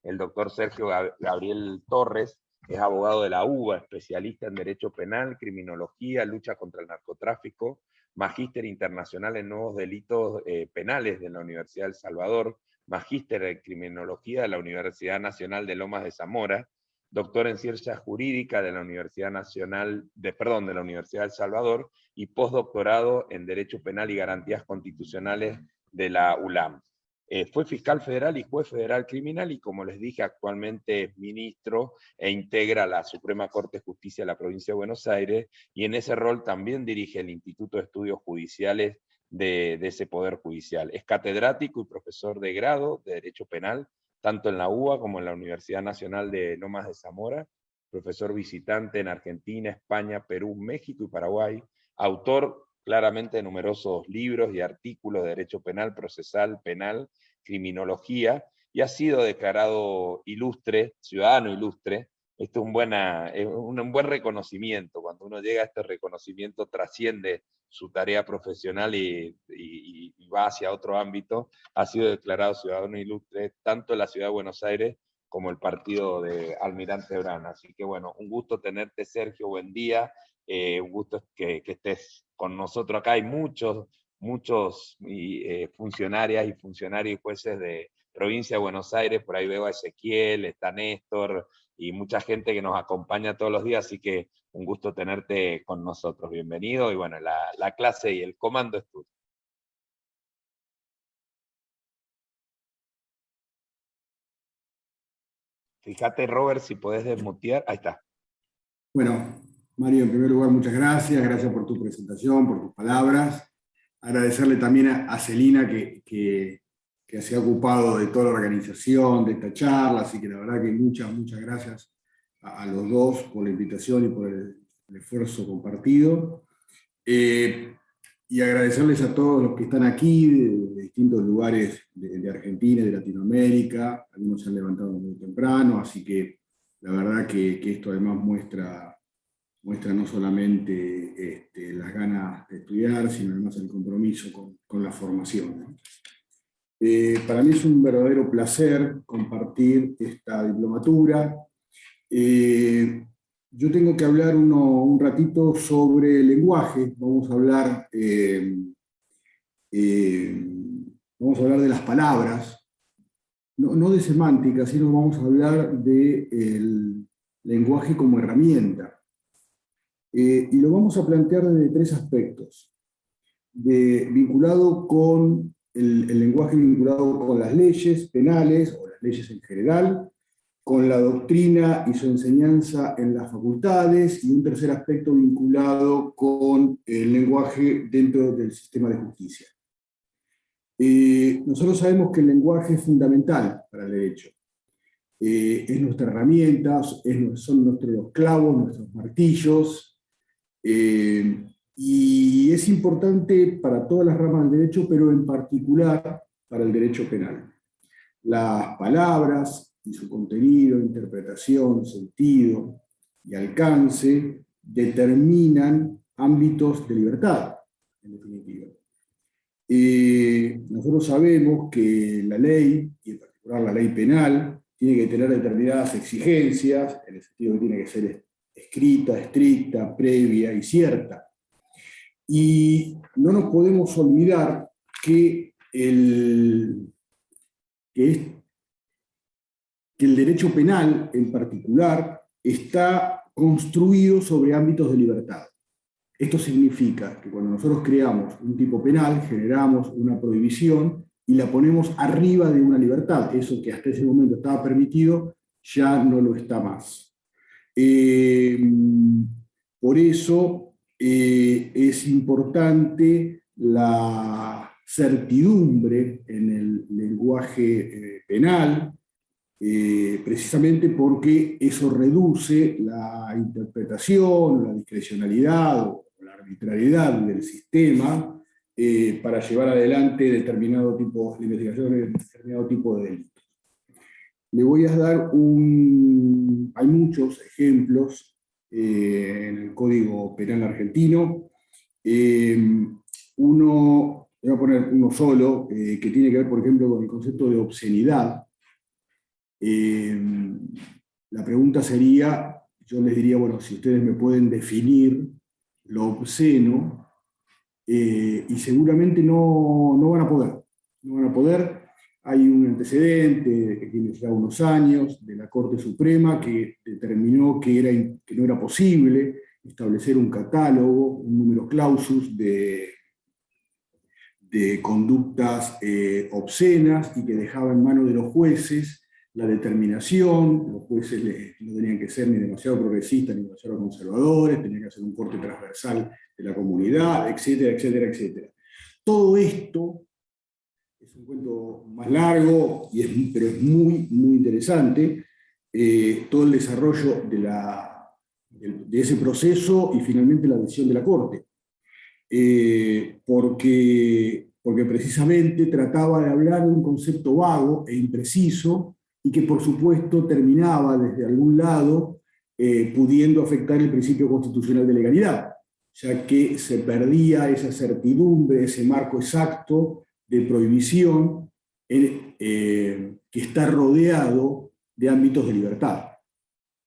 el doctor Sergio Gabriel Torres, es abogado de la UBA, especialista en Derecho Penal, Criminología, Lucha contra el Narcotráfico, magíster internacional en nuevos delitos penales de la Universidad del Salvador, magíster en Criminología de la Universidad Nacional de Lomas de Zamora, doctor en Ciencias Jurídicas de la Universidad de la Universidad del Salvador, y postdoctorado en Derecho Penal y Garantías Constitucionales de la ULAM. Fue fiscal federal y juez federal criminal, y como les dije, actualmente es ministro e integra la Suprema Corte de Justicia de la Provincia de Buenos Aires, y en ese rol también dirige el Instituto de Estudios Judiciales de ese Poder Judicial. Es catedrático y profesor de grado de Derecho Penal, tanto en la UBA como en la Universidad Nacional de Lomas de Zamora, profesor visitante en Argentina, España, Perú, México y Paraguay, autor claramente de numerosos libros y artículos de Derecho Penal, Procesal, Penal, Criminología, y ha sido declarado ilustre, ciudadano ilustre. Esto es un buen reconocimiento. Cuando uno llega a este reconocimiento, trasciende su tarea profesional y va hacia otro ámbito. Ha sido declarado ciudadano ilustre tanto en la ciudad de Buenos Aires como el partido de Almirante Brown. Así que bueno, un gusto tenerte, Sergio, buen día. Un gusto que estés con nosotros acá. Hay muchos funcionarias y funcionarios y jueces de provincia de Buenos Aires, por ahí veo a Ezequiel, está Néstor, y mucha gente que nos acompaña todos los días, así que un gusto tenerte con nosotros. Bienvenido, y bueno, la clase y el comando es tuyo. Fíjate, Robert, si podés desmutear. Ahí está. Bueno, Mario, en primer lugar, muchas gracias. Gracias por tu presentación, por tus palabras. Agradecerle también a Celina que se ha ocupado de toda la organización de esta charla, así que la verdad que muchas gracias a los dos por la invitación y por el esfuerzo compartido. Y agradecerles a todos los que están aquí, de distintos lugares de Argentina, de Latinoamérica. Algunos se han levantado muy temprano, así que la verdad que esto además muestra no solamente las ganas de estudiar, sino además el compromiso con la formación. Para mí es un verdadero placer compartir esta diplomatura. Yo tengo que hablar un ratito sobre el lenguaje. Vamos a hablar de las palabras, no de semántica, sino vamos a hablar del lenguaje como herramienta. Y lo vamos a plantear desde tres aspectos. Vinculado con el lenguaje vinculado con las leyes penales, o las leyes en general, con la doctrina y su enseñanza en las facultades, y un tercer aspecto vinculado con el lenguaje dentro del sistema de justicia. Nosotros sabemos que el lenguaje es fundamental para el derecho. Es nuestra herramienta, son nuestros clavos, nuestros martillos, y es importante para todas las ramas del derecho, pero en particular para el derecho penal. Las palabras y su contenido, interpretación, sentido y alcance determinan ámbitos de libertad, en definitiva. Nosotros sabemos que la ley, y en particular la ley penal, tiene que tener determinadas exigencias, en el sentido que tiene que ser escrita, estricta, previa y cierta. Y no nos podemos olvidar que el derecho penal, en particular, está construido sobre ámbitos de libertad. Esto significa que cuando nosotros creamos un tipo penal, generamos una prohibición y la ponemos arriba de una libertad. Eso que hasta ese momento estaba permitido, ya no lo está más. Por eso es importante la certidumbre en el lenguaje penal, precisamente porque eso reduce la interpretación, la discrecionalidad o la arbitrariedad del sistema para llevar adelante determinado tipo de investigaciones, determinado tipo de delitos. Le voy a dar hay muchos ejemplos en el Código Penal argentino. Voy a poner uno solo, que tiene que ver, por ejemplo, con el concepto de obscenidad. La pregunta sería, yo les diría, bueno, si ustedes me pueden definir lo obsceno, y seguramente no van a poder. No van a poder. Hay un antecedente que tiene ya unos años de la Corte Suprema que determinó que no era posible establecer un catálogo, un número clausus de conductas obscenas y que dejaba en manos de los jueces la determinación. Los jueces no tenían que ser ni demasiado progresistas ni demasiado conservadores, tenían que hacer un corte transversal de la comunidad, etcétera, etcétera, etcétera. Todo esto es un cuento más largo, pero es muy, muy interesante, todo el desarrollo de ese proceso y finalmente la decisión de la Corte. Porque precisamente trataba de hablar de un concepto vago e impreciso y que por supuesto terminaba desde algún lado pudiendo afectar el principio constitucional de legalidad, ya que se perdía esa certidumbre, ese marco exacto de prohibición que está rodeado de ámbitos de libertad.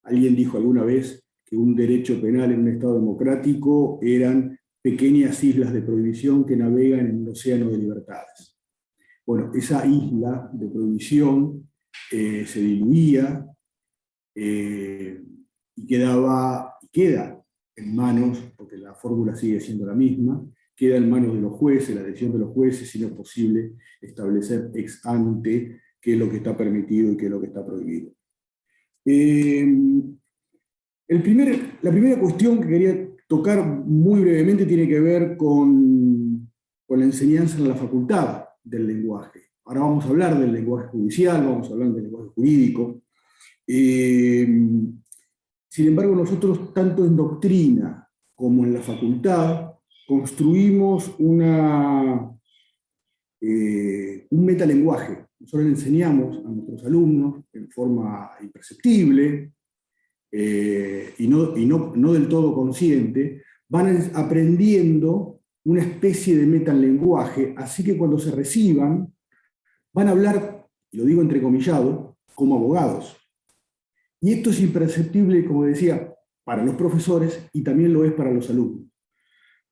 Alguien dijo alguna vez que un derecho penal en un Estado democrático eran pequeñas islas de prohibición que navegan en un océano de libertades. Bueno, esa isla de prohibición se diluía y queda en manos, porque la fórmula sigue siendo la misma, queda en manos de los jueces, la decisión de los jueces, si no es posible establecer ex ante qué es lo que está permitido y qué es lo que está prohibido. La primera cuestión que quería tocar muy brevemente tiene que ver con la enseñanza en la facultad del lenguaje. Ahora vamos a hablar del lenguaje judicial, vamos a hablar del lenguaje jurídico. Sin embargo, nosotros, tanto en doctrina como en la facultad, construimos un metalenguaje. Nosotros le enseñamos a nuestros alumnos en forma imperceptible, y no del todo consciente, van aprendiendo una especie de metalenguaje, así que cuando se reciban, van a hablar, y lo digo entrecomillado, como abogados. Y esto es imperceptible, como decía, para los profesores y también lo es para los alumnos.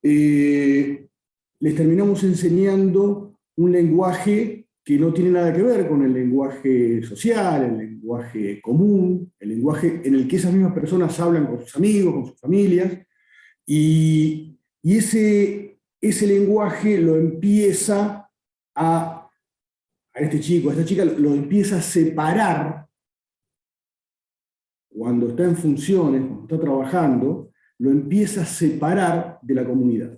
Les terminamos enseñando un lenguaje que no tiene nada que ver con el lenguaje social, el lenguaje común, el lenguaje en el que esas mismas personas hablan con sus amigos, con sus familias, y ese lenguaje lo empieza a este chico, a esta chica, lo empieza a separar cuando está en funciones, cuando está trabajando, lo empieza a separar de la comunidad.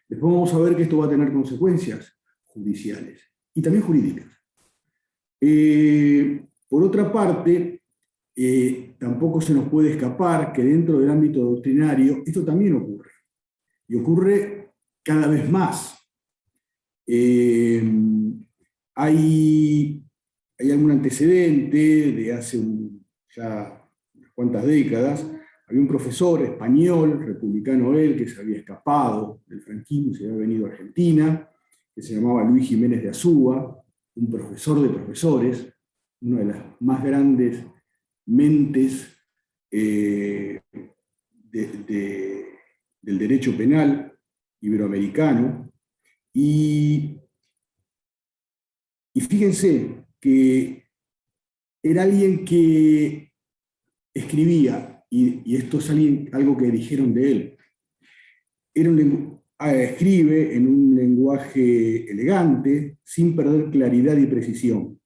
Después vamos a ver que esto va a tener consecuencias judiciales y también jurídicas. Por otra parte, tampoco se nos puede escapar que dentro del ámbito doctrinario esto también ocurre, y ocurre cada vez más. Hay algún antecedente de hace ya unas cuantas décadas. Había un profesor español, republicano él, que se había escapado del franquismo y se había venido a Argentina, que se llamaba Luis Jiménez de Azúa, un profesor de profesores, una de las más grandes mentes del derecho penal iberoamericano. Y fíjense que era alguien que escribía, y esto es algo que dijeron de él, escribe en un lenguaje elegante, sin perder claridad y precisión,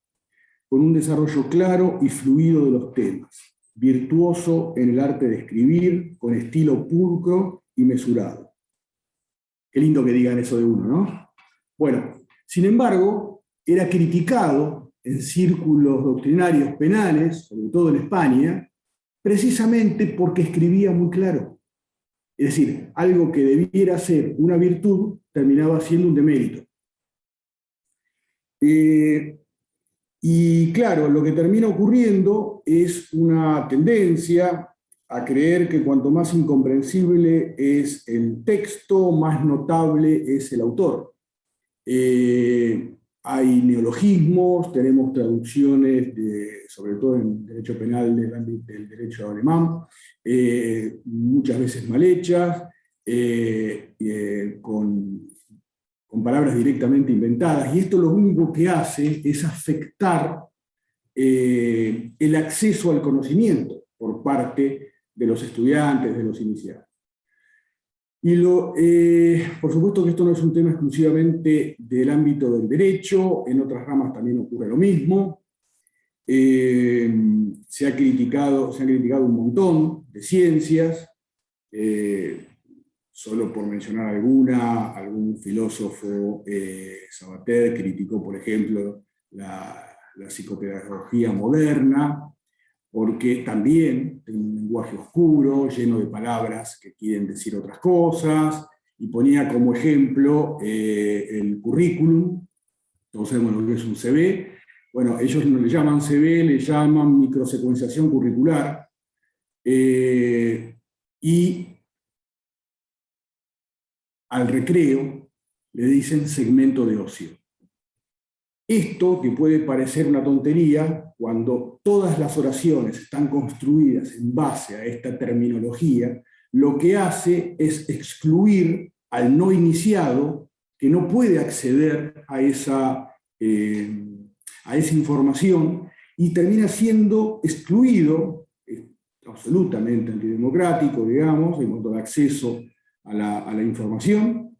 con un desarrollo claro y fluido de los temas, virtuoso en el arte de escribir, con estilo pulcro y mesurado. Qué lindo que digan eso de uno, ¿no? Bueno, sin embargo, era criticado en círculos doctrinarios penales, sobre todo en España, precisamente porque escribía muy claro. Es decir, algo que debiera ser una virtud terminaba siendo un demérito. Y claro, lo que termina ocurriendo es una tendencia a creer que cuanto más incomprensible es el texto, más notable es el autor. hay neologismos, tenemos traducciones, sobre todo en derecho penal del derecho alemán, muchas veces mal hechas, con palabras directamente inventadas, y esto lo único que hace es afectar el acceso al conocimiento por parte de los estudiantes, de los iniciados. Y por supuesto que esto no es un tema exclusivamente del ámbito del derecho, en otras ramas también ocurre lo mismo. Se han criticado un montón de ciencias, solo por mencionar algún filósofo, Sabater, criticó, por ejemplo, la psicopedagogía moderna, porque también tiene un lenguaje oscuro, lleno de palabras que quieren decir otras cosas, y ponía como ejemplo el currículum. Todos sabemos lo que es un CV. Bueno, ellos no le llaman CV, le llaman microsecuenciación curricular, y al recreo le dicen segmento de ocio. Esto, que puede parecer una tontería, cuando todas las oraciones están construidas en base a esta terminología, lo que hace es excluir al no iniciado, que no puede acceder a esa información, y termina siendo excluido, absolutamente antidemocrático, digamos, en cuanto al acceso a la información,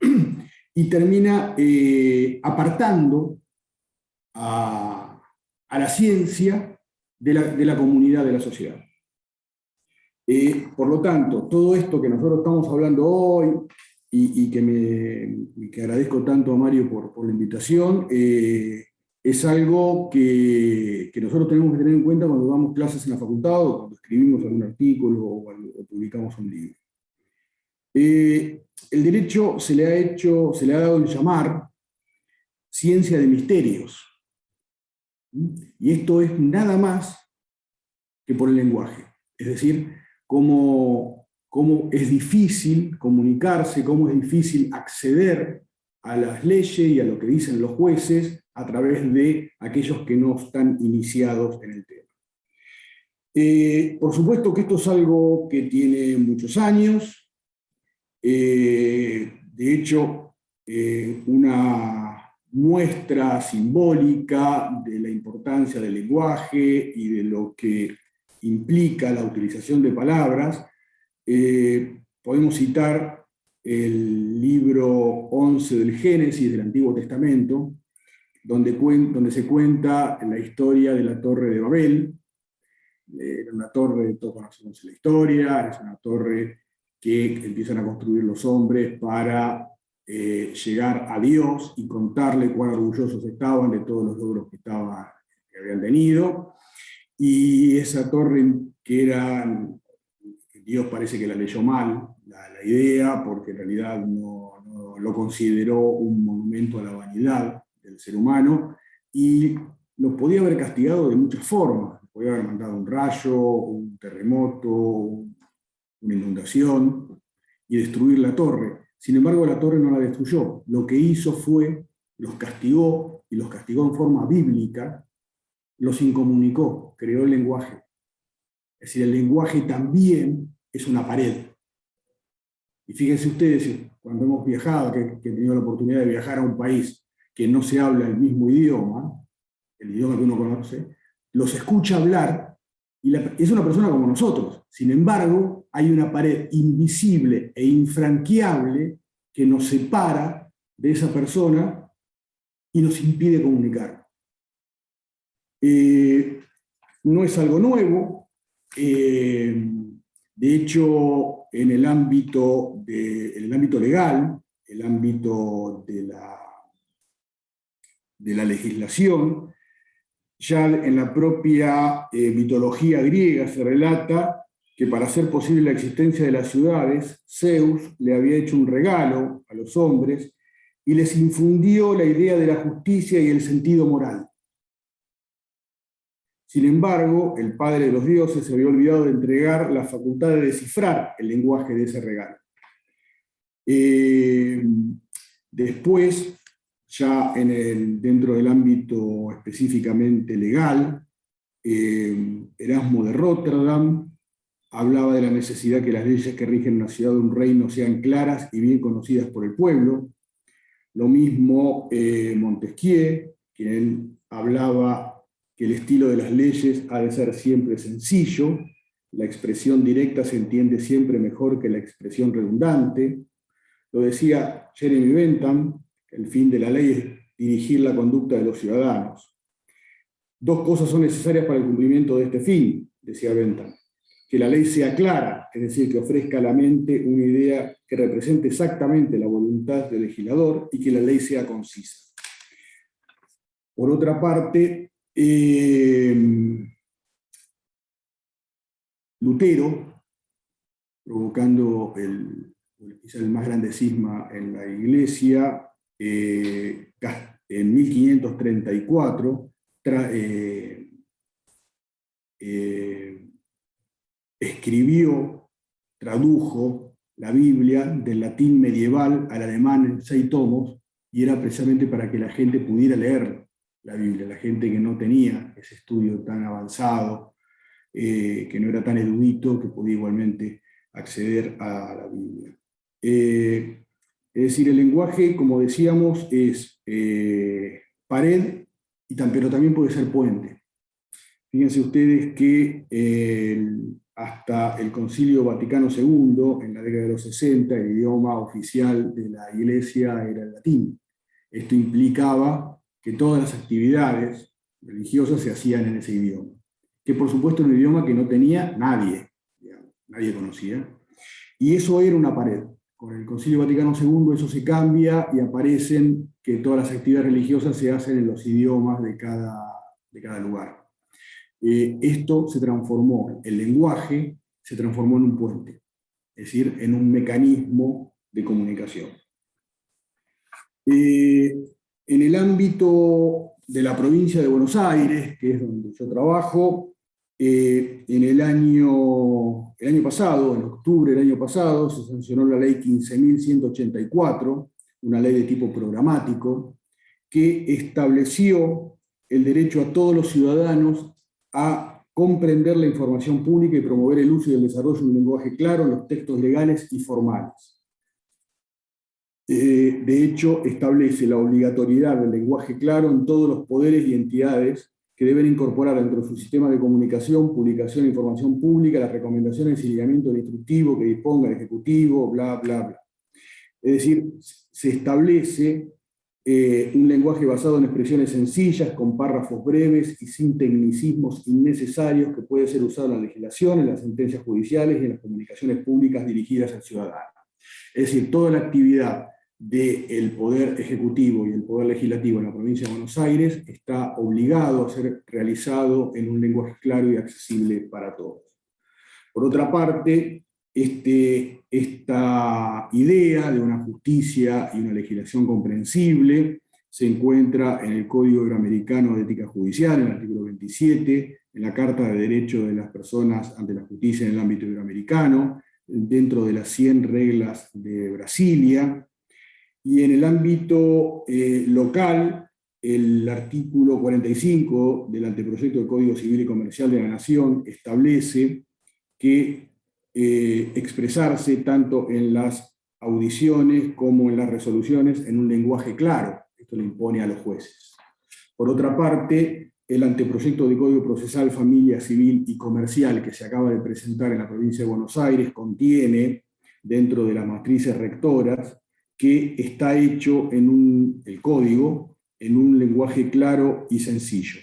y termina apartando a la ciencia de la comunidad, de la sociedad. Por lo tanto, todo esto que nosotros estamos hablando hoy, y que agradezco tanto a Mario por la invitación, es algo que nosotros tenemos que tener en cuenta cuando damos clases en la facultad, o cuando escribimos algún artículo, o publicamos un libro. El derecho se le ha dado el llamar ciencia de misterios. Y esto es nada más que por el lenguaje. Es decir, cómo es difícil comunicarse, cómo es difícil acceder a las leyes y a lo que dicen los jueces a través de aquellos que no están iniciados en el tema. Por supuesto que esto es algo que tiene muchos años. De hecho, una muestra simbólica de la importancia del lenguaje y de lo que implica la utilización de palabras, podemos citar el libro 11 del Génesis del Antiguo Testamento, donde se cuenta la historia de la Torre de Babel. Era una torre, todos conocemos la historia, es una torre que empiezan a construir los hombres para llegar a Dios y contarle cuán orgullosos estaban de todos los logros que habían tenido. Y esa torre Dios parece que la leyó mal, la idea, porque en realidad no lo consideró un monumento a la vanidad del ser humano, y lo podía haber castigado de muchas formas. Podía haber mandado un rayo, un terremoto, una inundación, y destruir la torre. Sin embargo, la torre no la destruyó. Lo que hizo fue, los castigó, y los castigó en forma bíblica, los incomunicó, creó el lenguaje. Es decir, el lenguaje también es una pared. Y fíjense ustedes, cuando hemos viajado, que he tenido la oportunidad de viajar a un país que no se habla el mismo idioma, el idioma que uno conoce, los escucha hablar, y es una persona como nosotros. Sin embargo, hay una pared invisible e infranqueable que nos separa de esa persona y nos impide comunicar. No es algo nuevo. De hecho, en el ámbito legal, el ámbito de la legislación, ya en la propia mitología griega se relata que para hacer posible la existencia de las ciudades, Zeus le había hecho un regalo a los hombres y les infundió la idea de la justicia y el sentido moral. Sin embargo, el padre de los dioses se había olvidado de entregar la facultad de descifrar el lenguaje de ese regalo. Después, ya dentro del ámbito específicamente legal, Erasmo de Róterdam hablaba de la necesidad que las leyes que rigen una ciudad o un reino sean claras y bien conocidas por el pueblo. Lo mismo Montesquieu, quien hablaba que el estilo de las leyes ha de ser siempre sencillo, la expresión directa se entiende siempre mejor que la expresión redundante. Lo decía Jeremy Bentham, el fin de la ley es dirigir la conducta de los ciudadanos. Dos cosas son necesarias para el cumplimiento de este fin, decía Bentham: que la ley sea clara, es decir, que ofrezca a la mente una idea que represente exactamente la voluntad del legislador, y que la ley sea concisa. Por otra parte, Lutero, provocando quizá el más grande cisma en la Iglesia, en 1534, escribió, tradujo la Biblia del latín medieval al alemán en 6 tomos, y era precisamente para que la gente pudiera leer la Biblia, la gente que no tenía ese estudio tan avanzado, que no era tan erudito, que podía igualmente acceder a la Biblia. Es decir, el lenguaje, como decíamos, es pared, pero también puede ser puente. Fíjense ustedes que hasta el Concilio Vaticano II, en la década de los 60, el idioma oficial de la Iglesia era el latín. Esto implicaba que todas las actividades religiosas se hacían en ese idioma, que por supuesto era un idioma que no tenía nadie, digamos, nadie conocía, y eso era una pared. Con el Concilio Vaticano II eso se cambia y aparecen que todas las actividades religiosas se hacen en los idiomas de cada lugar. Esto se transformó, el lenguaje se transformó en un puente, es decir, en un mecanismo de comunicación. En el ámbito de la provincia de Buenos Aires, que es donde yo trabajo, en el año pasado, en octubre del año pasado, se sancionó la ley 15.184, una ley de tipo programático, que estableció el derecho a todos los ciudadanos a comprender la información pública y promover el uso y el desarrollo de un lenguaje claro en los textos legales y formales. De hecho, establece la obligatoriedad del lenguaje claro en todos los poderes y entidades que deben incorporar dentro de su sistema de comunicación, publicación e información pública las recomendaciones y lineamientos del instructivo que disponga el Ejecutivo, bla, bla, bla. Es decir, se establece un lenguaje basado en expresiones sencillas, con párrafos breves y sin tecnicismos innecesarios, que puede ser usado en la legislación, en las sentencias judiciales y en las comunicaciones públicas dirigidas al ciudadano. Es decir, toda la actividad del Poder Ejecutivo y el Poder Legislativo en la provincia de Buenos Aires está obligado a ser realizado en un lenguaje claro y accesible para todos. Por otra parte, esta idea de una justicia y una legislación comprensible se encuentra en el Código Iberoamericano de Ética Judicial, en el artículo 27, en la Carta de Derechos de las Personas ante la Justicia en el ámbito iberoamericano, dentro de las 100 reglas de Brasilia, y en el ámbito local, el artículo 45 del anteproyecto del Código Civil y Comercial de la Nación establece que expresarse tanto en las audiciones como en las resoluciones en un lenguaje claro. Esto le impone a los jueces. Por otra parte, el anteproyecto de Código Procesal, Familia, Civil y Comercial que se acaba de presentar en la provincia de Buenos Aires contiene, dentro de las matrices rectoras, que está hecho el código en un lenguaje claro y sencillo.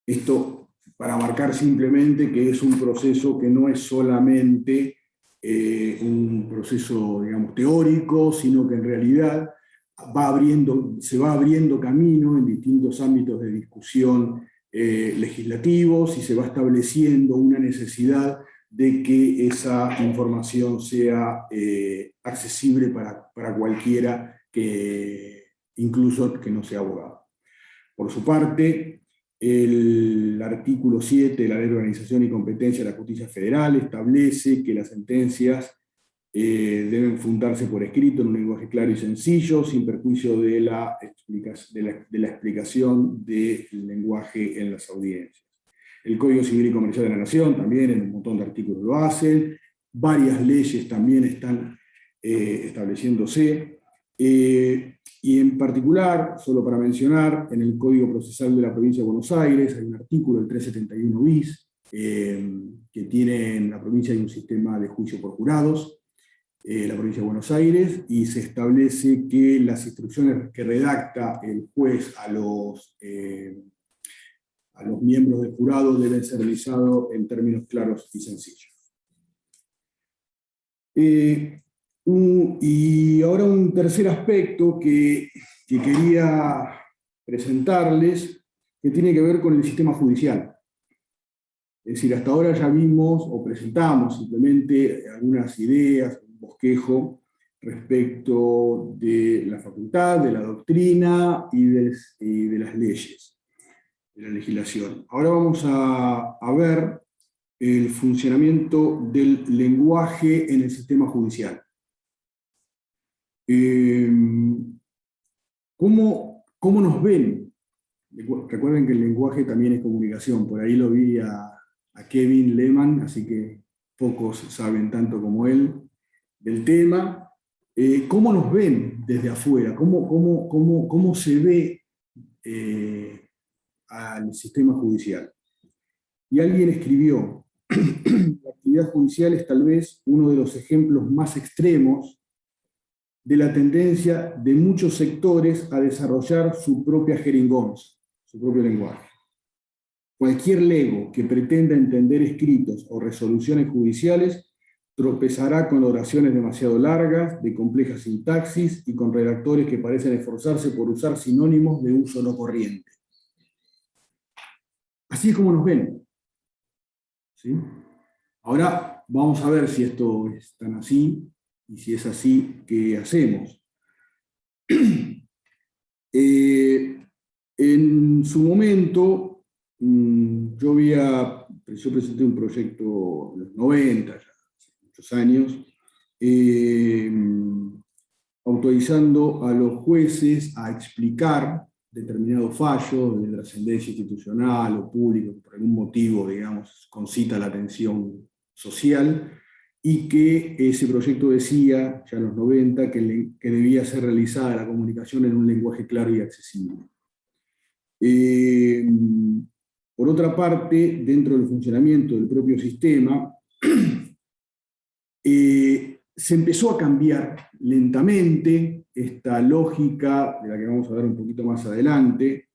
Esto para marcar simplemente que es un proceso que no es solamente un proceso, digamos, teórico, sino que en realidad se va abriendo camino en distintos ámbitos de discusión legislativos, y se va estableciendo una necesidad de que esa información sea accesible para cualquiera, incluso que no sea abogado. Por su parte, el artículo 7 de la Ley de Organización y Competencia de la Justicia Federal establece que las sentencias deben fundarse por escrito en un lenguaje claro y sencillo, sin perjuicio de la explicación del lenguaje en las audiencias. El Código Civil y Comercial de la Nación también en un montón de artículos lo hacen, varias leyes también están estableciéndose, y en particular, solo para mencionar, en el Código Procesal de la Provincia de Buenos Aires hay un artículo, el 371 bis, que tiene en la provincia hay un sistema de juicio por jurados, la provincia de Buenos Aires, y se establece que las instrucciones que redacta el juez a los miembros del jurado deben ser realizados en términos claros y sencillos. Y ahora un tercer aspecto que quería presentarles, que tiene que ver con el sistema judicial. Es decir, hasta ahora ya vimos o presentamos simplemente algunas ideas, un bosquejo respecto de la facultad, de la doctrina y de las leyes, de la legislación. Ahora vamos a ver el funcionamiento del lenguaje en el sistema judicial. ¿Cómo nos ven? Recuerden que el lenguaje también es comunicación, por ahí lo vi a Kevin Lehman, así que pocos saben tanto como él del tema. ¿Cómo nos ven desde afuera? ¿Cómo se ve al sistema judicial? Y alguien escribió, la actividad judicial es tal vez uno de los ejemplos más extremos de la tendencia de muchos sectores a desarrollar su propia jeringonza, su propio lenguaje. Cualquier lego que pretenda entender escritos o resoluciones judiciales tropezará con oraciones demasiado largas, de compleja sintaxis y con redactores que parecen esforzarse por usar sinónimos de uso no corriente. Así es como nos ven. ¿Sí? Ahora vamos a ver si esto es tan así, y si es así, ¿qué hacemos? En su momento, yo presenté un proyecto en los 90, ya hace muchos años, autorizando a los jueces a explicar determinados fallos de trascendencia institucional o público, que por algún motivo, digamos, concita la atención social, y que ese proyecto decía, ya en los 90, que debía ser realizada la comunicación en un lenguaje claro y accesible. Por otra parte, dentro del funcionamiento del propio sistema, se empezó a cambiar lentamente esta lógica, de la que vamos a ver un poquito más adelante,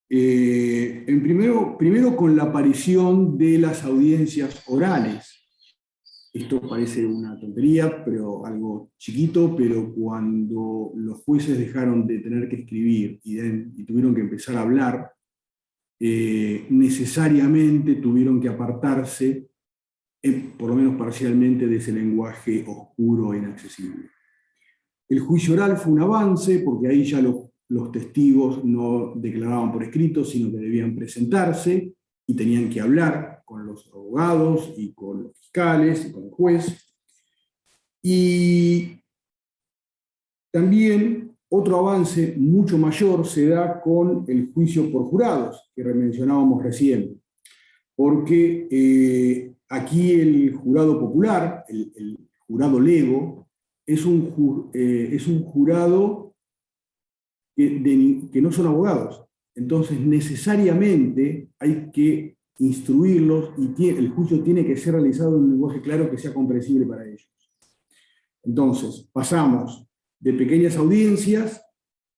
primero con la aparición de las audiencias orales. Esto parece una tontería, pero algo chiquito, pero cuando los jueces dejaron de tener que escribir y tuvieron que empezar a hablar, necesariamente tuvieron que apartarse, por lo menos parcialmente, de ese lenguaje oscuro e inaccesible. El juicio oral fue un avance, porque ahí ya los testigos no declaraban por escrito, sino que debían presentarse y tenían que hablar con los abogados y con los fiscales y con el juez. Y también otro avance mucho mayor se da con el juicio por jurados, que mencionábamos recién, porque aquí el jurado popular, el jurado lego, es un jurado que no son abogados. Entonces, necesariamente hay que instruirlos y el juicio tiene que ser realizado en un lenguaje claro que sea comprensible para ellos. Entonces, pasamos de pequeñas audiencias,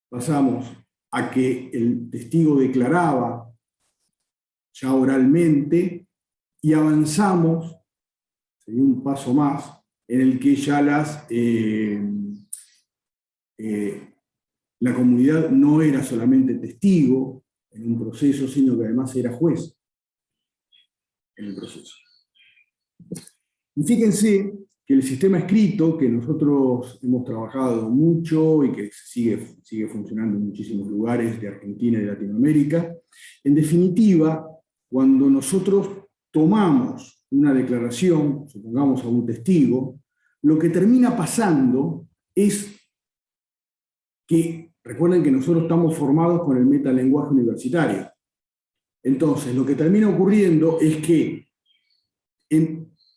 pasamos a que el testigo declaraba ya oralmente, y avanzamos, sería un paso más, en el que ya la comunidad no era solamente testigo en un proceso, sino que además era juez en el proceso. Y fíjense que el sistema escrito, que nosotros hemos trabajado mucho y que sigue funcionando en muchísimos lugares de Argentina y de Latinoamérica, en definitiva, cuando nosotros tomamos una declaración, supongamos a un testigo, lo que termina pasando es que, recuerden que nosotros estamos formados con el metalenguaje universitario. Entonces, lo que termina ocurriendo es que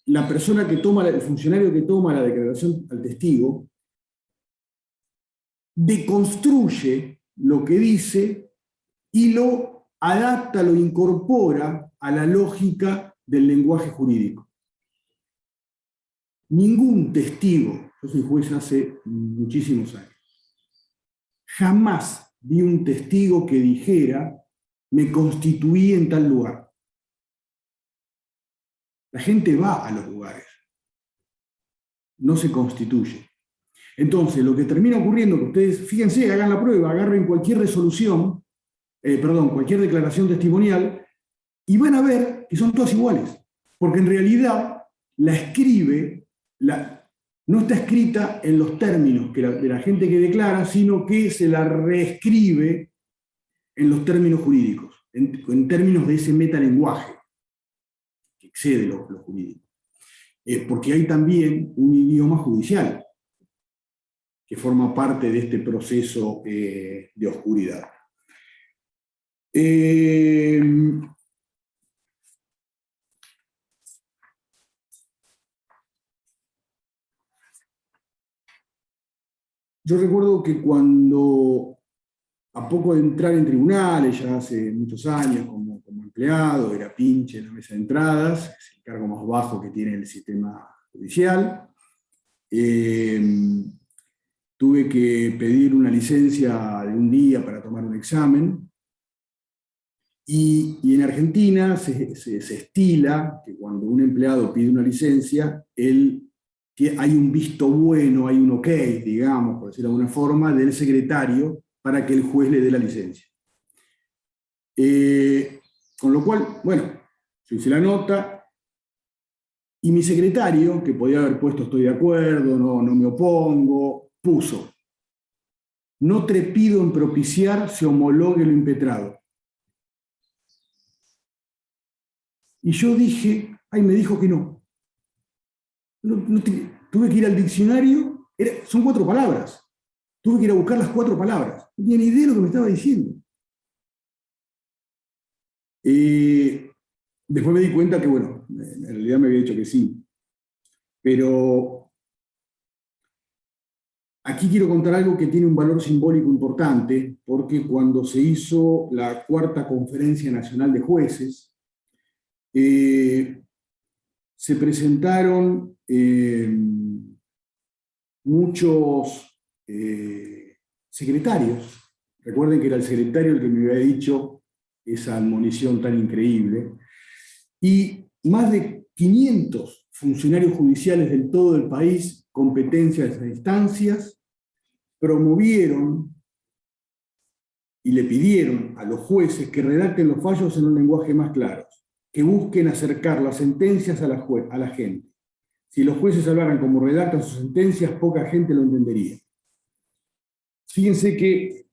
la persona que toma, el funcionario que toma la declaración al testigo, deconstruye lo que dice y lo adapta, lo incorpora a la lógica del lenguaje jurídico. Ningún testigo, yo soy juez hace muchísimos años, jamás vi un testigo que dijera, me constituí en tal lugar. La gente va a los lugares, no se constituye. Entonces, lo que termina ocurriendo, que ustedes, fíjense, hagan la prueba, agarren cualquier resolución, cualquier declaración testimonial, y van a ver que son todas iguales. Porque en realidad la escribe, no está escrita en los términos de la gente que declara, sino que se la reescribe en los términos jurídicos, en términos de ese metalenguaje que excede lo jurídico. Porque hay también un idioma judicial que forma parte de este proceso de oscuridad. Yo recuerdo que cuando, a poco de entrar en tribunales, ya hace muchos años como empleado, era pinche en la mesa de entradas, es el cargo más bajo que tiene el sistema judicial, tuve que pedir una licencia de un día para tomar un examen, y en Argentina se estila que cuando un empleado pide una licencia, hay un visto bueno, hay un ok, digamos, por decirlo de alguna forma, del secretario para que el juez le dé la licencia. Con lo cual, bueno, yo hice la nota, y mi secretario, que podía haber puesto estoy de acuerdo, no me opongo, puso, no trepido en propiciar se homologue lo impetrado. Y yo dije, ay, me dijo que no. Tuve que ir al diccionario, son 4 palabras. Tuve que ir a buscar las 4 palabras. No tenía ni idea de lo que me estaba diciendo. Después me di cuenta que, bueno, en realidad me había dicho que sí. Pero aquí quiero contar algo que tiene un valor simbólico importante, porque cuando se hizo la 4ª Conferencia Nacional de Jueces, se presentaron muchos secretarios. Recuerden que era el secretario el que me había dicho esa admonición tan increíble. Y más de 500 funcionarios judiciales del todo el país, competencias e instancias, promovieron y le pidieron a los jueces que redacten los fallos en un lenguaje más claro, que busquen acercar las sentencias a la gente. Si los jueces hablaran como redactan sus sentencias, poca gente lo entendería. Fíjense que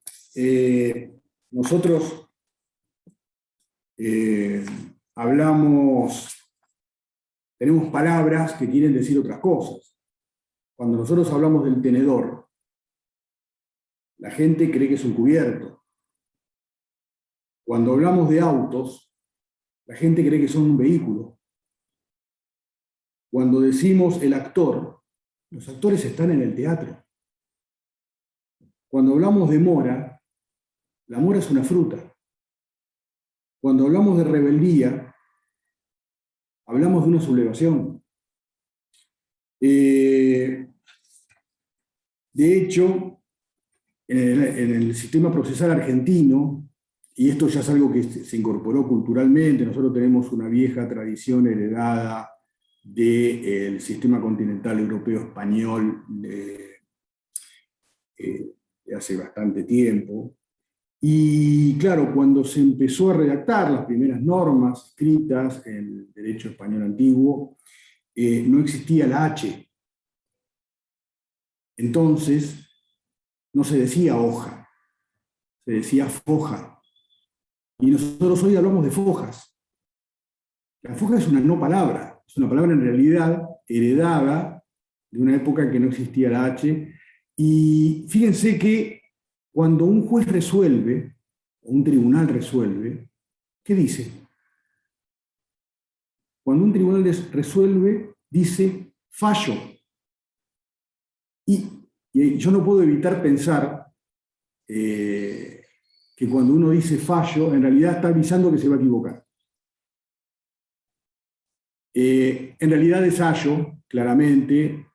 nosotros tenemos palabras que quieren decir otras cosas. Cuando nosotros hablamos del tenedor, la gente cree que es un cubierto. Cuando hablamos de autos, la gente cree que son un vehículo. Cuando decimos el actor, los actores están en el teatro. Cuando hablamos de mora, la mora es una fruta. Cuando hablamos de rebeldía, hablamos de una sublevación. De hecho, en el sistema procesal argentino, y esto ya es algo que se incorporó culturalmente, nosotros tenemos una vieja tradición heredada del sistema continental europeo español de hace bastante tiempo. Y claro, cuando se empezó a redactar las primeras normas escritas en el derecho español antiguo, no existía la H. Entonces, no se decía hoja, se decía foja. Y nosotros hoy hablamos de fojas. La foja es una no palabra, es una palabra en realidad heredada de una época en que no existía la H. Y fíjense que cuando un juez resuelve, o un tribunal resuelve, ¿qué dice? Cuando un tribunal resuelve, dice fallo. Y yo no puedo evitar pensar que cuando uno dice fallo, en realidad está avisando que se va a equivocar. En realidad es hallo, claramente,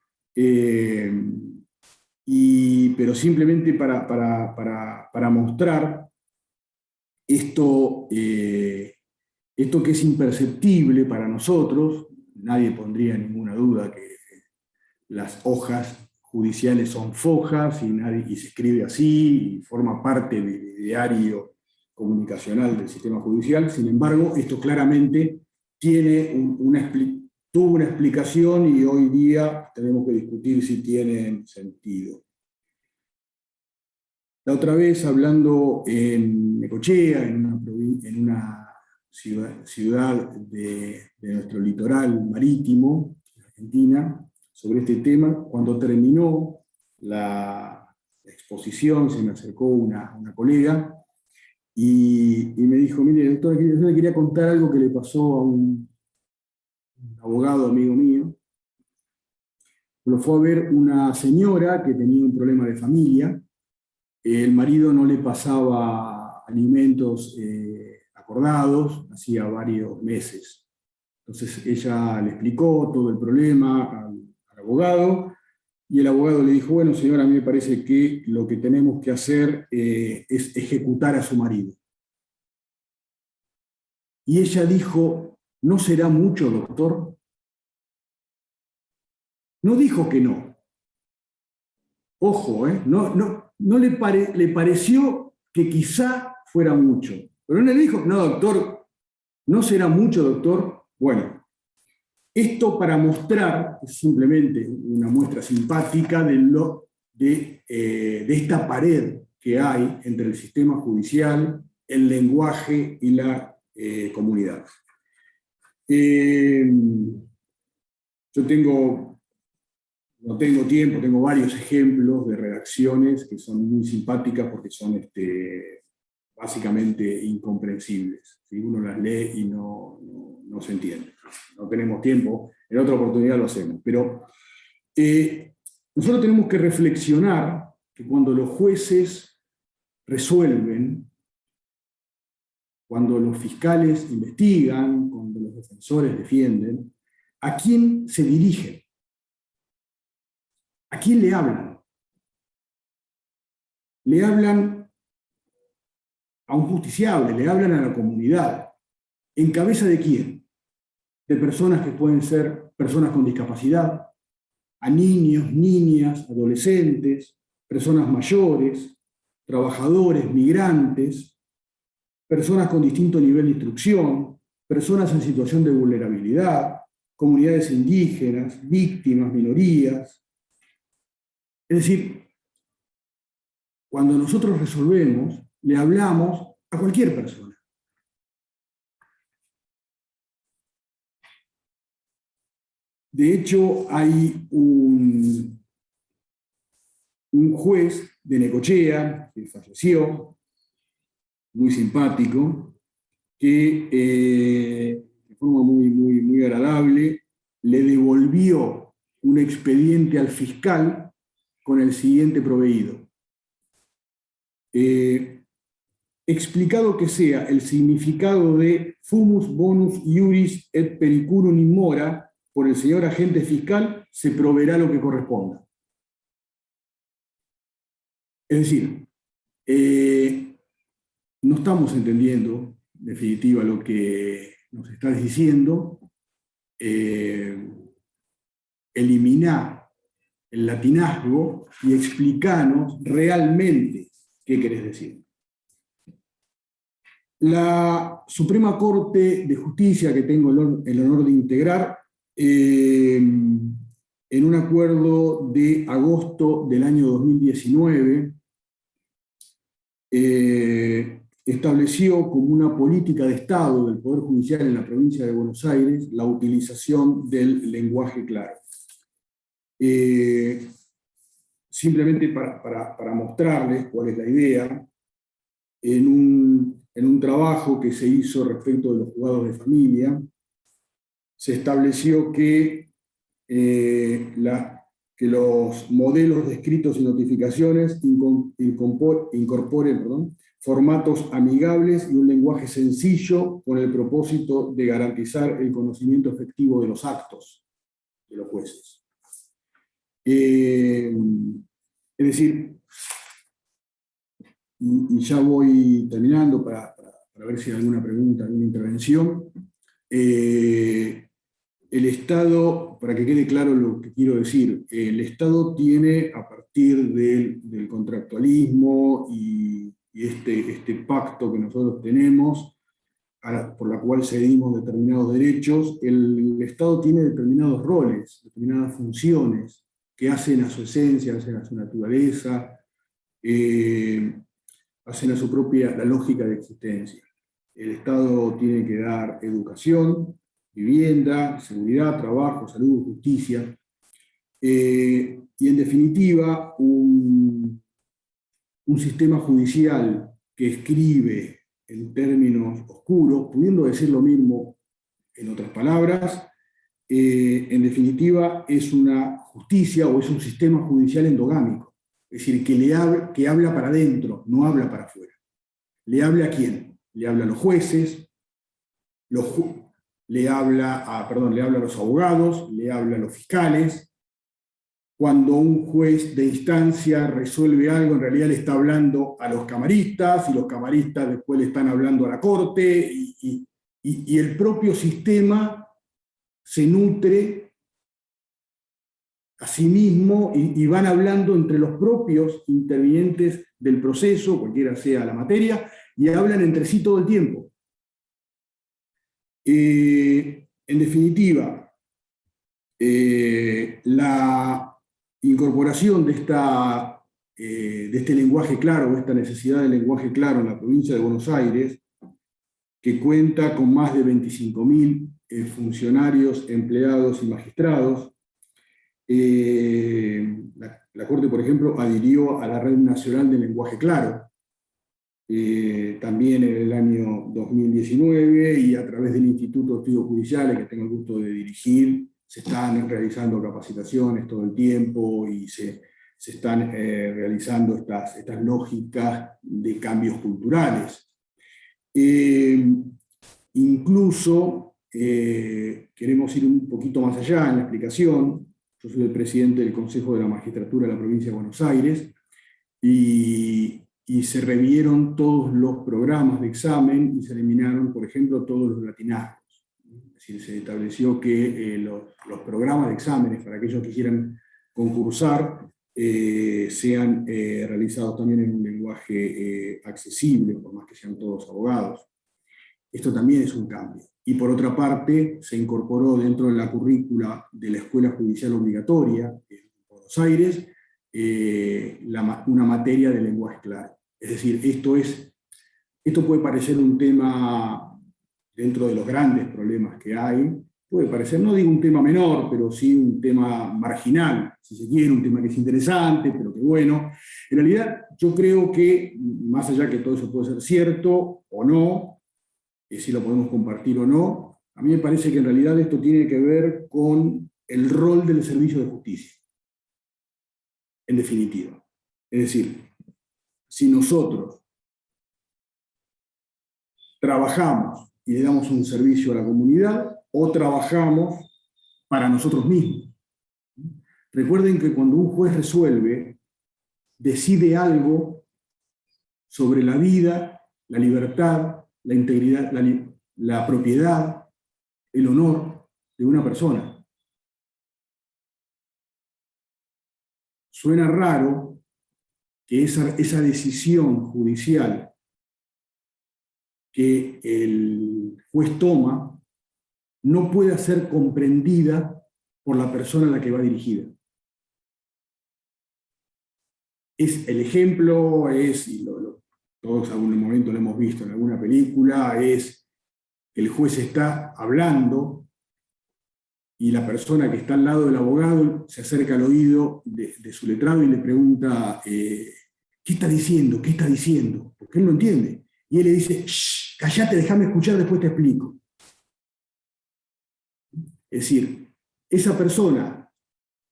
pero simplemente para mostrar esto, esto que es imperceptible para nosotros. Nadie pondría ninguna duda que las hojas judiciales son fojas y se escribe así y forma parte del diario comunicacional del sistema judicial. Sin embargo, esto claramente tuvo una explicación y hoy día tenemos que discutir si tiene sentido. La otra vez, hablando en Necochea, en una ciudad de nuestro litoral marítimo, Argentina, sobre este tema, cuando terminó la exposición, se me acercó una colega y me dijo: mire, doctor, yo le quería contar algo que le pasó a un abogado amigo mío. Lo fue a ver una señora que tenía un problema de familia. El marido no le pasaba alimentos acordados hacía varios meses. Entonces ella le explicó todo el problema al abogado, y el abogado le dijo: bueno, señora, a mí me parece que lo que tenemos que hacer es ejecutar a su marido. Y ella dijo: ¿no será mucho, doctor? No dijo que no. Ojo, no le pareció que quizá fuera mucho. Pero no le dijo: no, doctor, ¿no será mucho, doctor? Bueno, esto para mostrar, es simplemente una muestra simpática de esta pared que hay entre el sistema judicial, el lenguaje y la comunidad. Yo no tengo tiempo, tengo varios ejemplos de redacciones que son muy simpáticas porque son básicamente incomprensibles. ¿Sí? Uno las lee y no se entiende. No tenemos tiempo, en otra oportunidad lo hacemos. Pero nosotros tenemos que reflexionar que cuando los jueces resuelven, cuando los fiscales investigan, cuando los defensores defienden, ¿a quién se dirigen? ¿A quién le hablan? Le hablan a un justiciable, le hablan a la comunidad. ¿En cabeza de quién? De personas que pueden ser personas con discapacidad, a niños, niñas, adolescentes, personas mayores, trabajadores, migrantes, personas con distinto nivel de instrucción, personas en situación de vulnerabilidad, comunidades indígenas, víctimas, minorías. Es decir, cuando nosotros resolvemos, le hablamos a cualquier persona. De hecho, hay un juez de Necochea que falleció, muy simpático, que de forma muy agradable le devolvió un expediente al fiscal con el siguiente proveído. Explicado que sea el significado de fumus bonus iuris et periculum in mora por el señor agente fiscal, se proveerá lo que corresponda. Es decir, no estamos entendiendo, en definitiva, lo que nos estás diciendo. Eliminá el latinazgo y explicanos realmente qué querés decir. La Suprema Corte de Justicia, que tengo el honor de integrar, en un acuerdo de agosto del año 2019, estableció como una política de Estado del Poder Judicial en la provincia de Buenos Aires la utilización del lenguaje claro. Simplemente para mostrarles cuál es la idea, en un trabajo que se hizo respecto de los juzgados de familia, se estableció que los modelos de escritos y notificaciones incorporen formatos amigables y un lenguaje sencillo con el propósito de garantizar el conocimiento efectivo de los actos de los jueces. Es decir, y ya voy terminando para ver si hay alguna pregunta, alguna intervención. El Estado, para que quede claro lo que quiero decir, el Estado tiene, a partir del contractualismo y este pacto que nosotros tenemos, por la cual cedimos determinados derechos, el Estado tiene determinados roles, determinadas funciones que hacen a su esencia, hacen a su naturaleza, hacen a su propia la lógica de existencia. El Estado tiene que dar educación, vivienda, seguridad, trabajo, salud, justicia, y en definitiva un sistema judicial que escribe en términos oscuros, pudiendo decir lo mismo en otras palabras, en definitiva es una justicia o es un sistema judicial endogámico, es decir, que habla para adentro, no habla para afuera. ¿Le habla a quién? Le habla a los jueces, le habla a los abogados, le habla a los fiscales. Cuando un juez de instancia resuelve algo, en realidad le está hablando a los camaristas, y los camaristas después le están hablando a la corte, y el propio sistema se nutre a sí mismo y van hablando entre los propios intervinientes del proceso, cualquiera sea la materia, y hablan entre sí todo el tiempo. En definitiva, la incorporación de este lenguaje claro, de esta necesidad de lenguaje claro en la provincia de Buenos Aires, que cuenta con más de 25.000 funcionarios, empleados y magistrados. La Corte, por ejemplo, adhirió a la Red Nacional del Lenguaje Claro, también en el año 2019, y a través del Instituto de Estudios Judiciales, que tengo el gusto de dirigir, se están realizando capacitaciones todo el tiempo y se están realizando estas lógicas de cambios culturales. Incluso queremos ir un poquito más allá en la explicación. Yo soy el presidente del Consejo de la Magistratura de la Provincia de Buenos Aires, y se revieron todos los programas de examen y se eliminaron, por ejemplo, todos los latinazgos. Es decir, se estableció que los programas de exámenes para aquellos que quieran concursar sean realizados también en un lenguaje accesible, por más que sean todos abogados. Esto también es un cambio. Y por otra parte, se incorporó dentro de la currícula de la Escuela Judicial Obligatoria en Buenos Aires una materia de lenguaje claro. Es decir, esto puede parecer un tema, dentro de los grandes problemas que hay, puede parecer, no digo un tema menor, pero sí un tema marginal, si se quiere, un tema que es interesante, pero que bueno. En realidad, yo creo que, más allá que todo eso puede ser cierto o no, si lo podemos compartir o no, a mí me parece que en realidad esto tiene que ver con el rol del servicio de justicia, en definitiva. Es decir, si nosotros trabajamos y le damos un servicio a la comunidad, o trabajamos para nosotros mismos. Recuerden que cuando un juez resuelve, decide algo sobre la vida, la libertad, la integridad, la propiedad, el honor de una persona. Suena raro que esa decisión judicial que el juez toma no pueda ser comprendida por la persona a la que va dirigida. El ejemplo es, y todos en algún momento lo hemos visto en alguna película, es que el juez está hablando y la persona que está al lado del abogado se acerca al oído de su letrado y le pregunta, ¿qué está diciendo? ¿Qué está diciendo? Porque él no entiende. Y él le dice, shh, callate, déjame escuchar, después te explico. Es decir, esa persona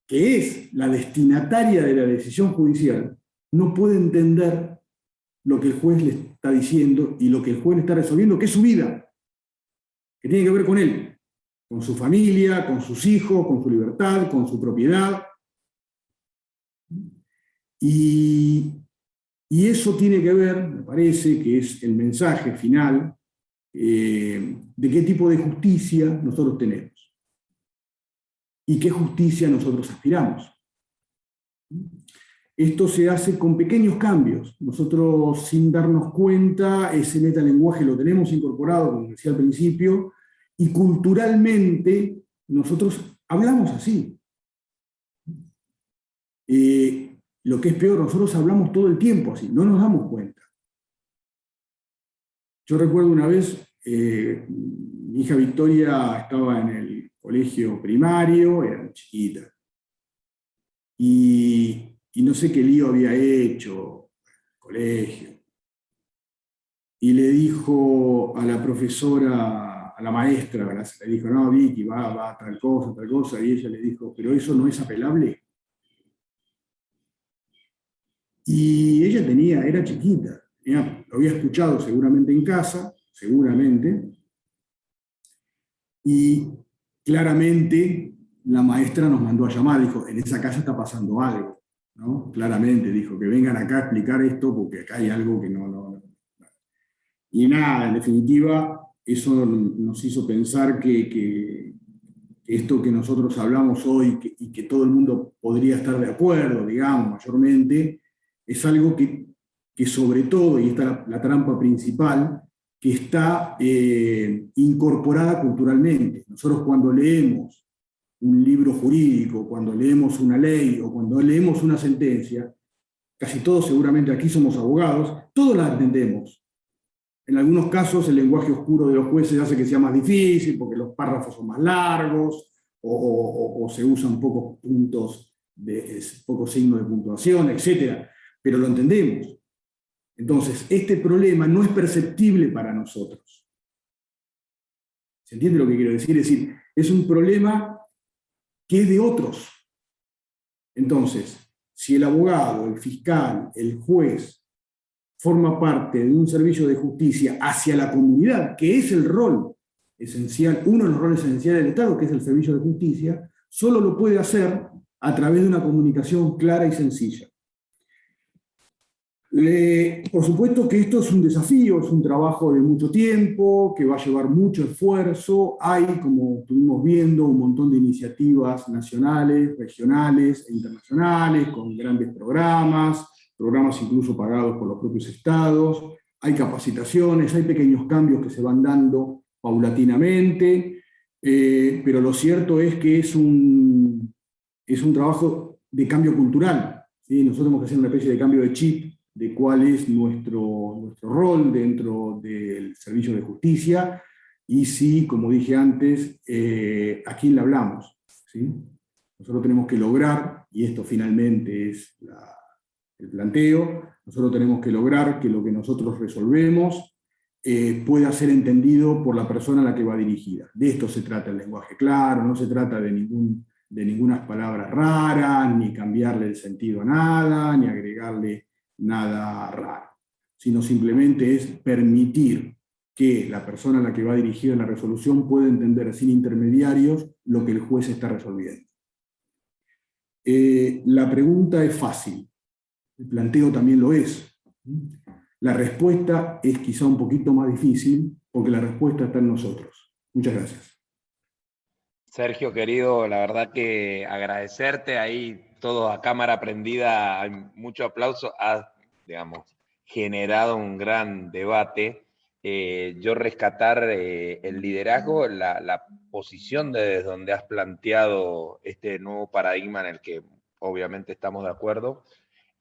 que es la destinataria de la decisión judicial no puede entender lo que el juez le está diciendo y lo que el juez le está resolviendo, que es su vida, que tiene que ver con él, con su familia, con sus hijos, con su libertad, con su propiedad. Y eso tiene que ver, me parece, que es el mensaje final de qué tipo de justicia nosotros tenemos y qué justicia nosotros aspiramos. Esto se hace con pequeños cambios. Nosotros, sin darnos cuenta, ese metalenguaje lo tenemos incorporado, como decía al principio, y culturalmente nosotros hablamos así. Lo que es peor, nosotros hablamos todo el tiempo así, no nos damos cuenta. Yo recuerdo una vez, mi hija Victoria estaba en el colegio primario, era muy chiquita, y no sé qué lío había hecho en el colegio. Y le dijo a la profesora, a la maestra, le dijo, no, Vicky, va, tal cosa, y ella le dijo, pero eso no es apelable. Y ella era chiquita, lo había escuchado seguramente en casa, seguramente, y claramente la maestra nos mandó a llamar, dijo, en esa casa está pasando algo, ¿no? Claramente dijo, que vengan acá a explicar esto porque acá hay algo que no. Y nada, en definitiva, eso nos hizo pensar que esto que nosotros hablamos hoy y que todo el mundo podría estar de acuerdo, digamos, mayormente, es algo que sobre todo, y esta es la trampa principal, que está incorporada culturalmente. Nosotros cuando leemos un libro jurídico, cuando leemos una ley o cuando leemos una sentencia, casi todos seguramente aquí somos abogados, todos la entendemos. En algunos casos el lenguaje oscuro de los jueces hace que sea más difícil porque los párrafos son más largos o se usan pocos puntos, pocos signos de puntuación, etc. Pero lo entendemos. Entonces, este problema no es perceptible para nosotros. ¿Se entiende lo que quiero decir? Es decir, es un problema que es de otros. Entonces, si el abogado, el fiscal, el juez forma parte de un servicio de justicia hacia la comunidad, que es el rol esencial, uno de los roles esenciales del Estado, que es el servicio de justicia, solo lo puede hacer a través de una comunicación clara y sencilla. Por supuesto que esto es un desafío, es un trabajo de mucho tiempo, que va a llevar mucho esfuerzo. Hay, como estuvimos viendo, un montón de iniciativas nacionales, regionales e internacionales, con grandes programas incluso pagados por los propios estados. Hay capacitaciones, hay pequeños cambios que se van dando paulatinamente, pero lo cierto es que es un trabajo de cambio cultural, ¿sí? Nosotros tenemos que hacer una especie de cambio de chip de cuál es nuestro rol dentro del servicio de justicia y si, como dije antes, a quién le hablamos, ¿sí? Nosotros tenemos que lograr, y esto finalmente es el planteo, nosotros tenemos que lograr que lo que nosotros resolvemos pueda ser entendido por la persona a la que va dirigida. De esto se trata el lenguaje claro, no se trata de ninguna palabra rara, ni cambiarle el sentido a nada, ni agregarle nada raro, sino simplemente es permitir que la persona a la que va dirigida la resolución pueda entender sin intermediarios lo que el juez está resolviendo. La pregunta es fácil, el planteo también lo es. La respuesta es quizá un poquito más difícil, porque la respuesta está en nosotros. Muchas gracias. Sergio, querido, la verdad que agradecerte ahí, todo a cámara prendida, hay mucho aplauso, has, digamos, generado un gran debate. Yo rescatar el liderazgo, la posición desde donde has planteado este nuevo paradigma en el que obviamente estamos de acuerdo.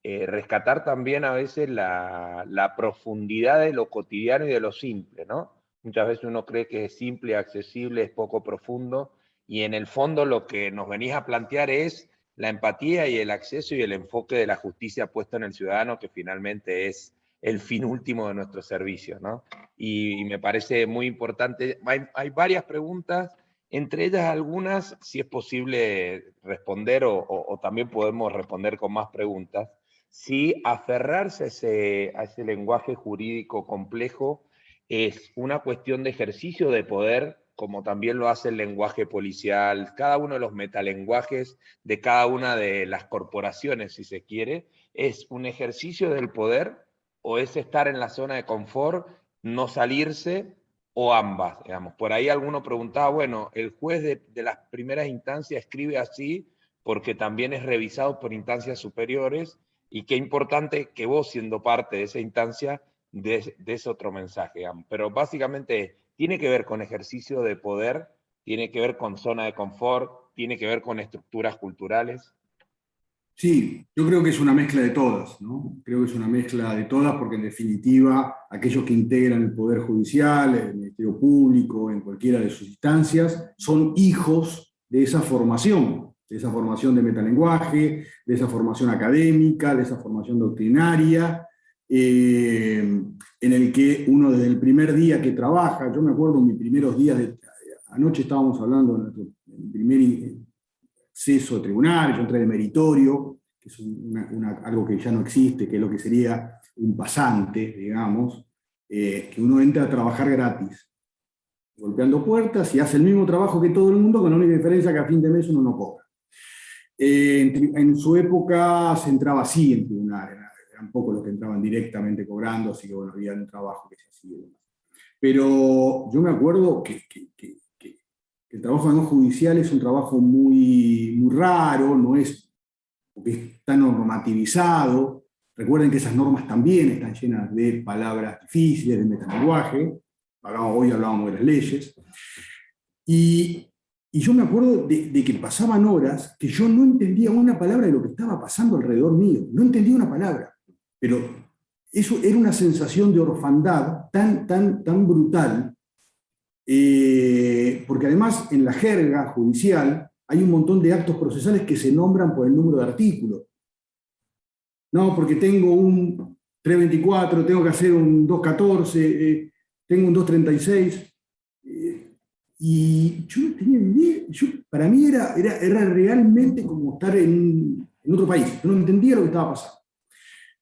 Rescatar también a veces la profundidad de lo cotidiano y de lo simple, ¿no? Muchas veces uno cree que es simple, accesible, es poco profundo, y en el fondo lo que nos venís a plantear es la empatía y el acceso y el enfoque de la justicia puesto en el ciudadano, que finalmente es el fin último de nuestros servicios, ¿no? Y me parece muy importante. Hay varias preguntas, entre ellas algunas, si es posible responder, o también podemos responder con más preguntas, si aferrarse a ese lenguaje jurídico complejo es una cuestión de ejercicio de poder, como también lo hace el lenguaje policial, cada uno de los metalenguajes de cada una de las corporaciones, si se quiere, es un ejercicio del poder o es estar en la zona de confort, no salirse, o ambas, digamos. Por ahí alguno preguntaba, bueno, el juez de las primeras instancias escribe así porque también es revisado por instancias superiores, y qué importante que vos, siendo parte de esa instancia, de ese otro mensaje, digamos. Pero básicamente tiene que ver con ejercicio de poder, tiene que ver con zona de confort, tiene que ver con estructuras culturales. Sí, yo creo que es una mezcla de todas, ¿no? Creo que es una mezcla de todas porque en definitiva aquellos que integran el Poder Judicial, el Ministerio Público, en cualquiera de sus instancias, son hijos de esa formación de metalenguaje, de esa formación académica, de esa formación doctrinaria, en el que uno desde el primer día que trabaja, yo me acuerdo mis primeros días, anoche estábamos hablando de nuestro primer acceso a tribunal, yo entré de meritorio, que es algo que ya no existe, que es lo que sería un pasante, digamos, que uno entra a trabajar gratis, golpeando puertas y hace el mismo trabajo que todo el mundo, con la única diferencia que a fin de mes uno no cobra. En su época se entraba así en tribunal, eran pocos los que entraban directamente cobrando, así que bueno, había un trabajo que se hacía. Pero yo me acuerdo que el trabajo no judicial es un trabajo muy, muy raro, no es, porque está normativizado. Recuerden que esas normas también están llenas de palabras difíciles, de metalenguaje. Hoy hablábamos de las leyes. Y yo me acuerdo de que pasaban horas que yo no entendía una palabra de lo que estaba pasando alrededor mío. No entendía una palabra. Pero eso era una sensación de orfandad tan brutal, porque además en la jerga judicial hay un montón de actos procesales que se nombran por el número de artículos. No, porque tengo un 324, tengo que hacer un 214, tengo un 236. Y yo no tenía ni idea. Para mí era realmente como estar en otro país. Yo no entendía lo que estaba pasando.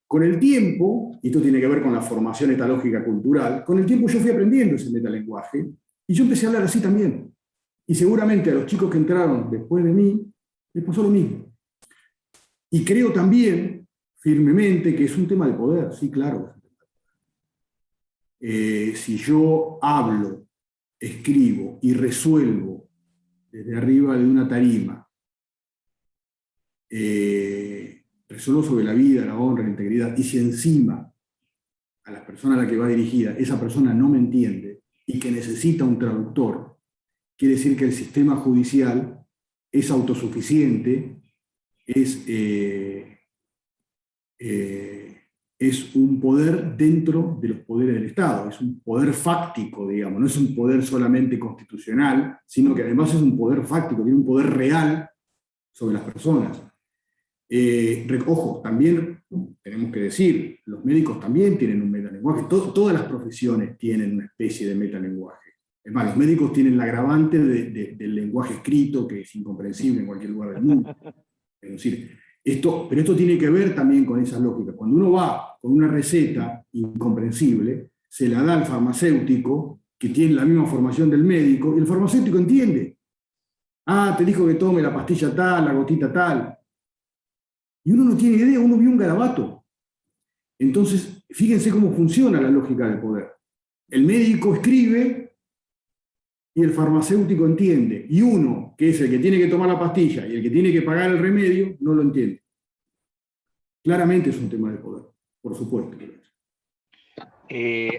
Con el tiempo, y esto tiene que ver con la formación etalógica cultural, con el tiempo yo fui aprendiendo ese metalenguaje y yo empecé a hablar así también. Y seguramente a los chicos que entraron después de mí les pasó lo mismo. Y creo también firmemente que es un tema de poder, sí, claro. Si yo hablo, escribo y resuelvo desde arriba de una tarima, resuelvo sobre la vida, la honra, la integridad, y si encima a la persona a la que va dirigida esa persona no me entiende y que necesita un traductor, quiere decir que el sistema judicial es autosuficiente, es un poder dentro de los poderes del Estado, es un poder fáctico, digamos, no es un poder solamente constitucional, sino que además es un poder fáctico, tiene un poder real sobre las personas. Ojo, también tenemos que decir, los médicos también tienen un metalenguaje, todas las profesiones tienen una especie de metalenguaje. Es más, los médicos tienen la agravante del lenguaje escrito, que es incomprensible en cualquier lugar del mundo. Es decir, pero esto tiene que ver también con esas lógicas. Cuando uno va con una receta incomprensible, se la da al farmacéutico, que tiene la misma formación del médico, y el farmacéutico entiende. Ah, te dijo que tome la pastilla tal, la gotita tal. Y uno no tiene idea, uno vio un garabato. Entonces, fíjense cómo funciona la lógica del poder. El médico escribe y el farmacéutico entiende. Y uno, que es el que tiene que tomar la pastilla y el que tiene que pagar el remedio, no lo entiende. Claramente es un tema de poder, por supuesto.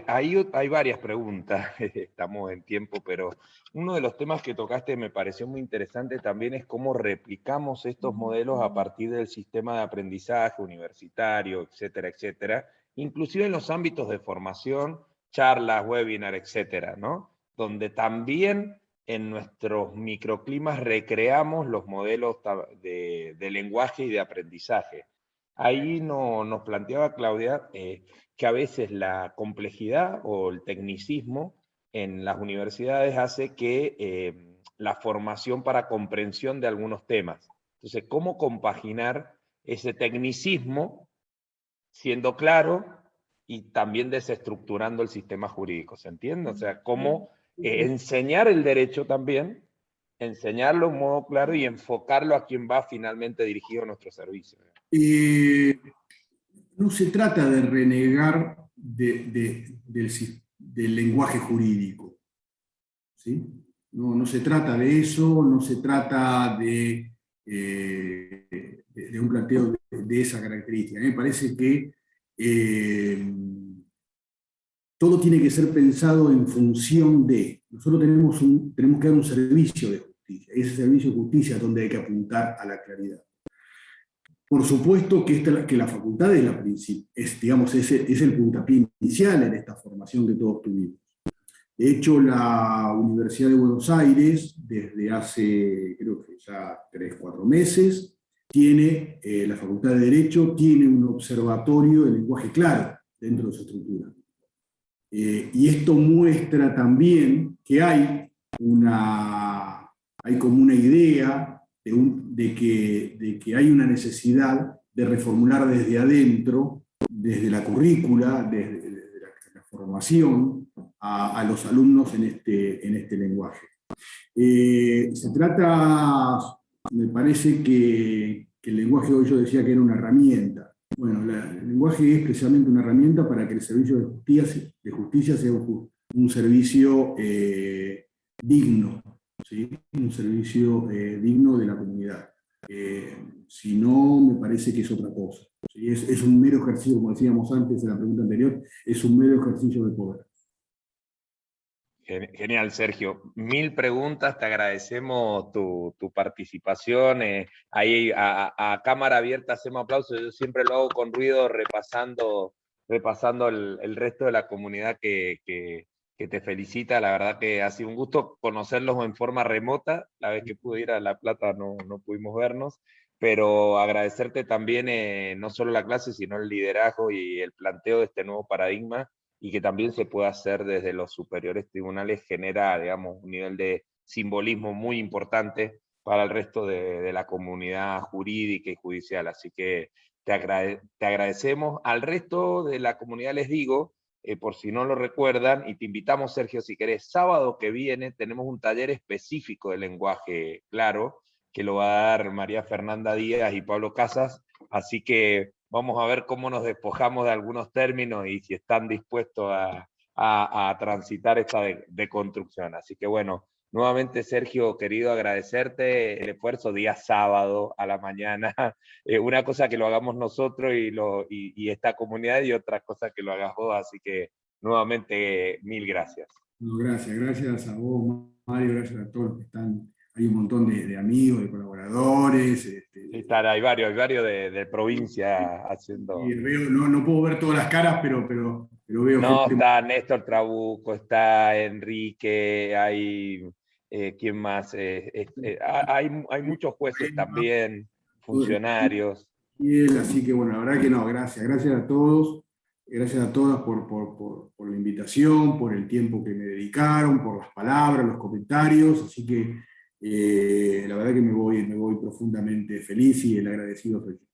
Hay varias preguntas, estamos en tiempo, pero uno de los temas que tocaste me pareció muy interesante también es cómo replicamos estos modelos a partir del sistema de aprendizaje universitario, etcétera, etcétera, inclusive en los ámbitos de formación, charlas, webinar, etcétera, ¿no? Donde también en nuestros microclimas recreamos los modelos de lenguaje y de aprendizaje. Ahí nos planteaba Claudia que a veces la complejidad o el tecnicismo en las universidades hace que la formación para comprensión de algunos temas. Entonces, ¿cómo compaginar ese tecnicismo siendo claro y también desestructurando el sistema jurídico? ¿Se entiende? O sea, cómo enseñar el derecho también, enseñarlo en modo claro y enfocarlo a quien va finalmente dirigido a nuestro servicio. No se trata de renegar del lenguaje jurídico, ¿sí? No se trata de eso, no se trata de un planteo de esa característica. Me parece que todo tiene que ser pensado en función de. Nosotros tenemos que dar un servicio de justicia, y ese servicio de justicia es donde hay que apuntar a la claridad. Por supuesto que la facultad es el puntapié inicial en esta formación que todos tuvimos. De hecho, la Universidad de Buenos Aires, desde hace, creo que ya 3 o 4 meses, tiene, la Facultad de Derecho tiene un observatorio de lenguaje claro dentro de su estructura. Y esto muestra también que hay como una idea de que hay una necesidad de reformular desde adentro, desde la currícula, desde la formación, a los alumnos en este lenguaje. Se trata, me parece que el lenguaje, hoy yo decía que era una herramienta. Bueno, el lenguaje es precisamente una herramienta para que el servicio de justicia sea un servicio digno, ¿sí? Un servicio digno de la comunidad. Si no, me parece que es otra cosa. ¿Sí? Es un mero ejercicio, como decíamos antes en la pregunta anterior, es un mero ejercicio de poder. Genial, Sergio. 1000 preguntas, te agradecemos tu participación. Ahí a cámara abierta hacemos aplausos. Yo siempre lo hago con ruido repasando el resto de la comunidad que te felicita. La verdad que ha sido un gusto conocerlos en forma remota. La vez que pude ir a La Plata no pudimos vernos, pero agradecerte también no solo la clase, sino el liderazgo y el planteo de este nuevo paradigma, y que también se pueda hacer desde los superiores tribunales, genera, digamos, un nivel de simbolismo muy importante para el resto de la comunidad jurídica y judicial. Así que te agradecemos. Al resto de la comunidad les digo, por si no lo recuerdan, y te invitamos, Sergio, si querés, sábado que viene tenemos un taller específico de lenguaje claro, que lo va a dar María Fernanda Díaz y Pablo Casas, así que vamos a ver cómo nos despojamos de algunos términos y si están dispuestos a transitar esta deconstrucción. Así que bueno, nuevamente, Sergio, querido, agradecerte el esfuerzo día sábado a la mañana. Una cosa que lo hagamos nosotros y esta comunidad, y otra cosa que lo hagas vos. Así que nuevamente, 1000 gracias. No, gracias a vos, Mario, gracias a todos los que están. Hay un montón de amigos, de colaboradores. Sí, hay varios de provincia haciendo. Y veo, no puedo ver todas las caras, pero veo No, gente. está Néstor Trabuco, está Enrique, hay, ¿quién más? Hay muchos jueces también, funcionarios. Así que bueno, la verdad que no, gracias a todos, gracias a todas por la invitación, por el tiempo que me dedicaron, por las palabras, los comentarios, así que la verdad que me voy profundamente feliz y el agradecido soy yo.